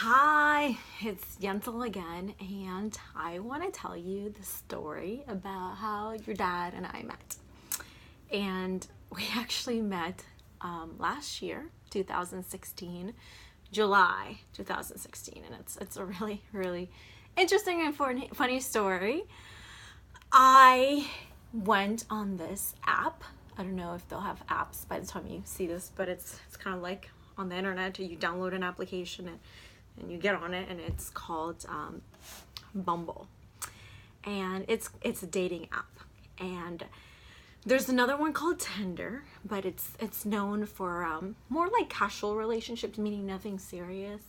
Hi, it's Yentl again, and I want to tell you the story about how your dad and I met. And we actually met last year, 2016, July 2016, and it's a really interesting and funny story. I went on this app. I don't know if they'll have apps by the time you see this, but it's kind of like on the internet. You download an application and you get on it, and it's called Bumble, and it's a dating app. And there's another one called Tinder, but it's known for more like casual relationships, meaning nothing serious.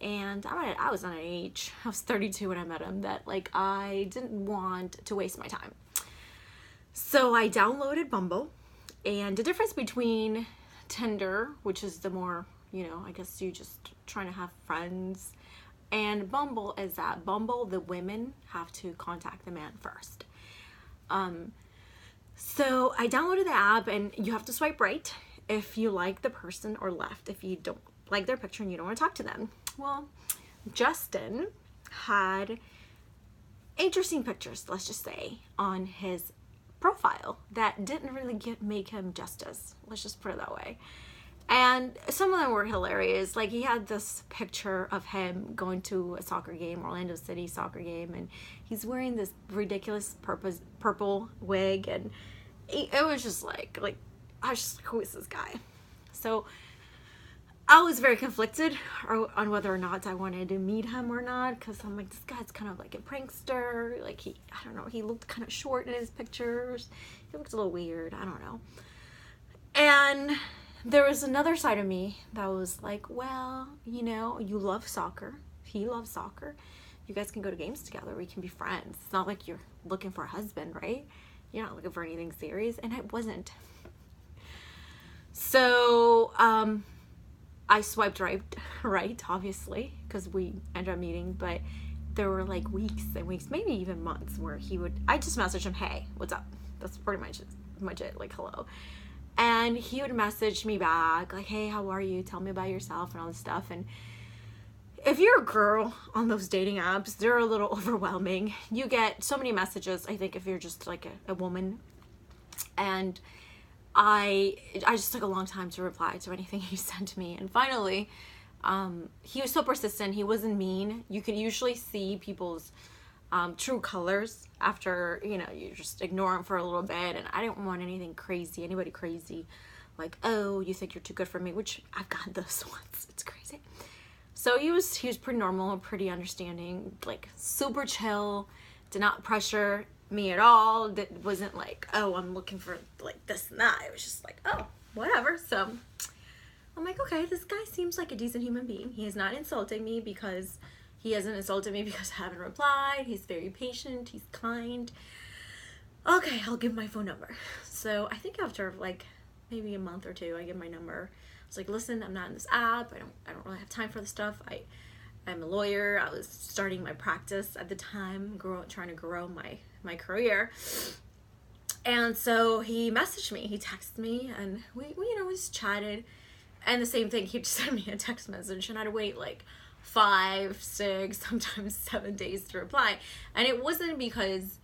And I was on an age, I was 32 when I met him, that like I didn't want to waste my time. So I downloaded Bumble, and the difference between Tinder, which is the more, I guess you just trying to have friends, and Bumble is that Bumble, the women have to contact the man first. So I downloaded the app, and you have to swipe right if you like the person, or left if you don't like their picture and you don't want to talk to them. Well, Justin had interesting pictures, let's just say, on his profile that didn't really make him justice. Let's just put it that way. And some of them were hilarious. Like, he had this picture of him going to a soccer game, Orlando City soccer game, and he's wearing this ridiculous purple wig, and it was just like I was just like, who is this guy? So I was very conflicted on whether or not I wanted to meet him or not, because I'm like, this guy's kind of like a prankster. Like, I don't know, he looked kind of short in his pictures. He looked a little weird. I don't know. And there was another side of me that was like, well, you love soccer. He loves soccer. You guys can go to games together. We can be friends. It's not like you're looking for a husband, right? You're not looking for anything serious. And I wasn't. So, I swiped right, obviously, because we ended up meeting, but there were like weeks and weeks, maybe even months, where I just messaged him, hey, what's up? That's pretty much it, like, hello. And he would message me back, like, hey, how are you? Tell me about yourself and all this stuff. And if you're a girl on those dating apps, they're a little overwhelming. You get so many messages, I think, if you're just like a woman. And I just took a long time to reply to anything he sent me. And finally, he was so persistent. He wasn't mean. You can usually see people's true colors after, you just ignore them for a little bit. And I didn't want anybody crazy. Like, oh, you think you're too good for me, which I've gotten those once. It's crazy. So he was pretty normal, pretty understanding, like super chill, did not pressure me at all. That wasn't like, oh, I'm looking for like this and that. It was just like, oh, whatever. So I'm like, okay, this guy seems like a decent human being. He is not insulting me because he hasn't insulted me because I haven't replied. He's very patient. He's kind. Okay, I'll give my phone number. So I think after like maybe a month or two, I give my number. I was like, listen, I'm not in this app. I don't really have time for this stuff. I'm a lawyer. I was starting my practice at the time, trying to grow my career. And so he messaged me, he texted me, and we just chatted. And the same thing, he just sent me a text message, and I had to wait like 5, 6, sometimes 7 days to reply. And it wasn't because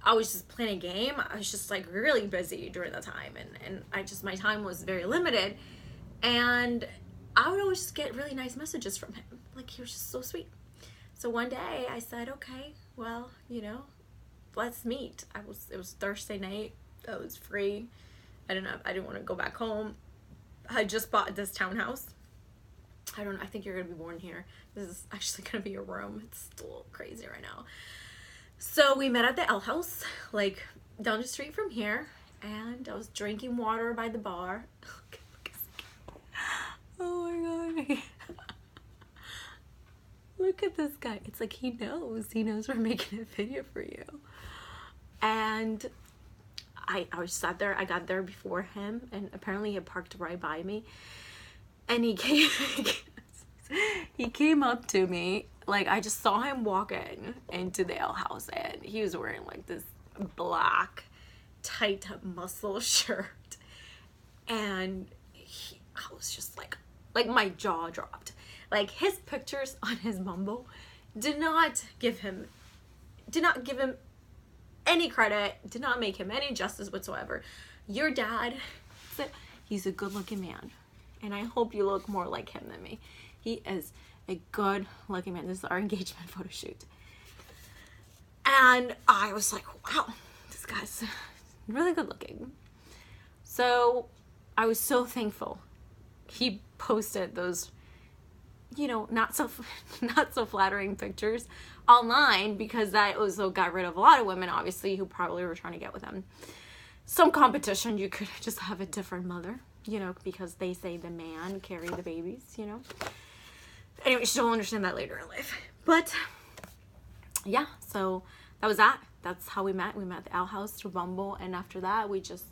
I was just playing a game. I was just like really busy during the time, and my time was very limited. And I would always just get really nice messages from him. Like, he was just so sweet. So one day I said, okay, well, let's meet. It was Thursday night. I was free. I didn't want to go back home. I just bought this townhouse. I think you're going to be born here. This is actually going to be a room. It's a little crazy right now. So we met at the L House, like down the street from here. And I was drinking water by the bar. Oh my God. Look at this guy. It's like he knows we're making a video for you. And I was sat there. I got there before him, and apparently he had parked right by me. And he came up to me. Like, I just saw him walk into the L House, and he was wearing like this black tight muscle shirt. And I was just like my jaw dropped. Like, his pictures on his Bumble did not give him any credit, did not make him any justice whatsoever. Your dad, he's a good-looking man, and I hope you look more like him than me. He is a good-looking man. This is our engagement photo shoot. And I was like, wow, this guy's really good-looking. So I was so thankful he posted those, not so flattering pictures online, because that also got rid of a lot of women, obviously, who probably were trying to get with him. Some competition, you could just have a different mother, because they say the man carry the babies, Anyway, she'll understand that later in life. But yeah, so that was that. That's how we met. We met at the Owl House through Bumble, and after that, we just,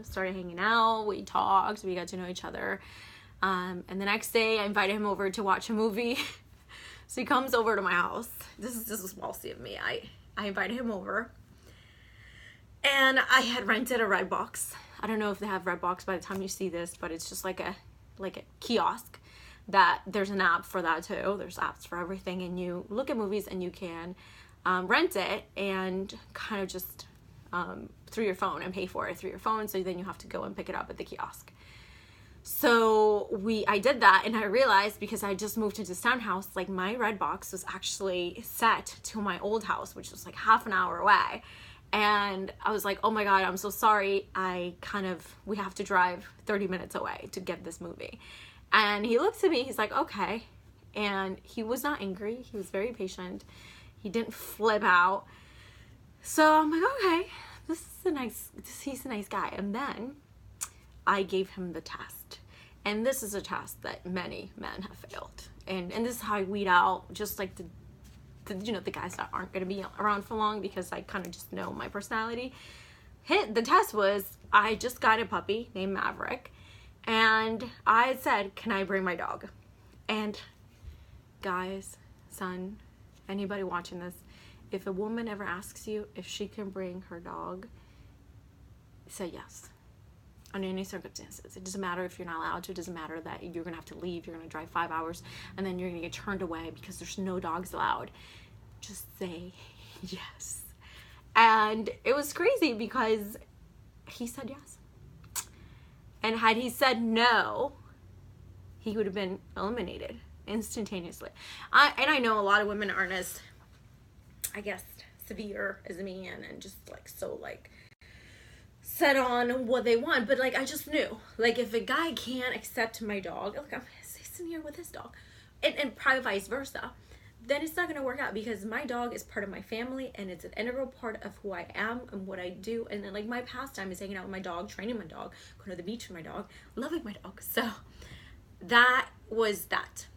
started hanging out. We talked. We got to know each other. And the next day, I invited him over to watch a movie. So he comes over to my house. This is ballsy of me. I invited him over, and I had rented a Redbox. I don't know if they have Redbox by the time you see this, but it's just like a kiosk. That there's an app for that too. There's apps for everything, and you look at movies and you can rent it and kind of just through your phone and pay for it through your phone. So then you have to go and pick it up at the kiosk. So I did that, and I realized, because I just moved to this townhouse, like, my Redbox was actually set to my old house, which was like half an hour away. And I was like, oh my God, I'm so sorry. We have to drive 30 minutes away to get this movie. And he looked at me, he's like, okay. And he was not angry. He was very patient. He didn't flip out. So I'm like, okay, he's a nice guy. And then I gave him the test. And this is a test that many men have failed. And this is how I weed out just like the guys that aren't going to be around for long, because I kind of just know my personality. The test was, I just got a puppy named Maverick. And I said, can I bring my dog? And guys, son, anybody watching this, if a woman ever asks you if she can bring her dog, say yes. Under any circumstances. It doesn't matter if you're not allowed to. It doesn't matter that you're going to have to leave. You're going to drive 5 hours, and then you're going to get turned away because there's no dogs allowed. Just say yes. And it was crazy because he said yes. And had he said no, he would have been eliminated instantaneously. I know a lot of women aren't as, I guess, severe as me, and just like so like set on what they want. But like, I just knew, like, if a guy can't accept my dog, look, I'm sitting here with his dog, and probably vice versa, then it's not going to work out, because my dog is part of my family, and it's an integral part of who I am and what I do. And then, like, my pastime is hanging out with my dog, training my dog, going to the beach with my dog, loving my dog. So that was that.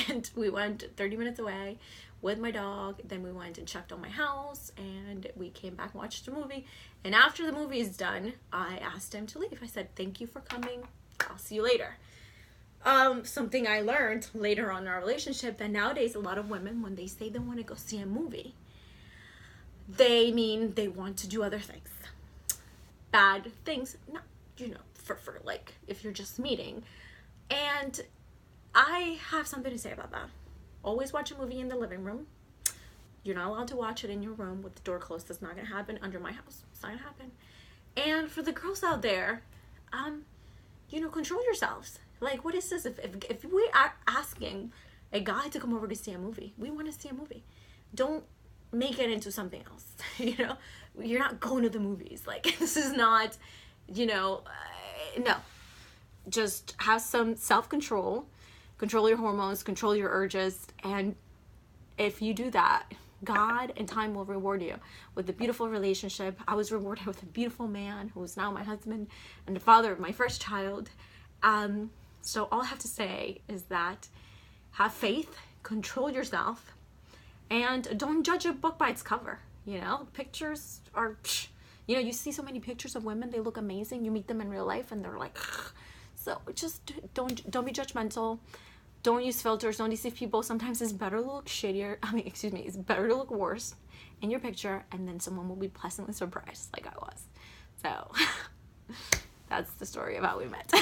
And we went 30 minutes away with my dog. Then we went and checked on my house, and we came back and watched a movie. And after the movie is done, I asked him to leave. I said, thank you for coming. I'll see you later. Something I learned later on in our relationship, that nowadays a lot of women, when they say they want to go see a movie, they mean they want to do other things. Bad things, not, for like, if you're just meeting. And I have something to say about that. Always watch a movie in the living room. You're not allowed to watch it in your room with the door closed. That's not going to happen under my house. It's not going to happen. And for the girls out there, control yourselves. Like, what is this? If we are asking a guy to come over to see a movie, we want to see a movie. Don't make it into something else. You're not going to the movies. Like, this is not, no. Just have some self-control. Control your hormones, control your urges, and if you do that, God and time will reward you with a beautiful relationship. I was rewarded with a beautiful man who is now my husband and the father of my first child. So all I have to say is that have faith, control yourself, and don't judge a book by its cover. Pictures are, you see so many pictures of women, they look amazing. You meet them in real life and they're like, so just don't be judgmental. Don't use filters. Don't deceive people. Sometimes it's better to look it's better to look worse in your picture, and then someone will be pleasantly surprised like I was. So that's the story of how we met.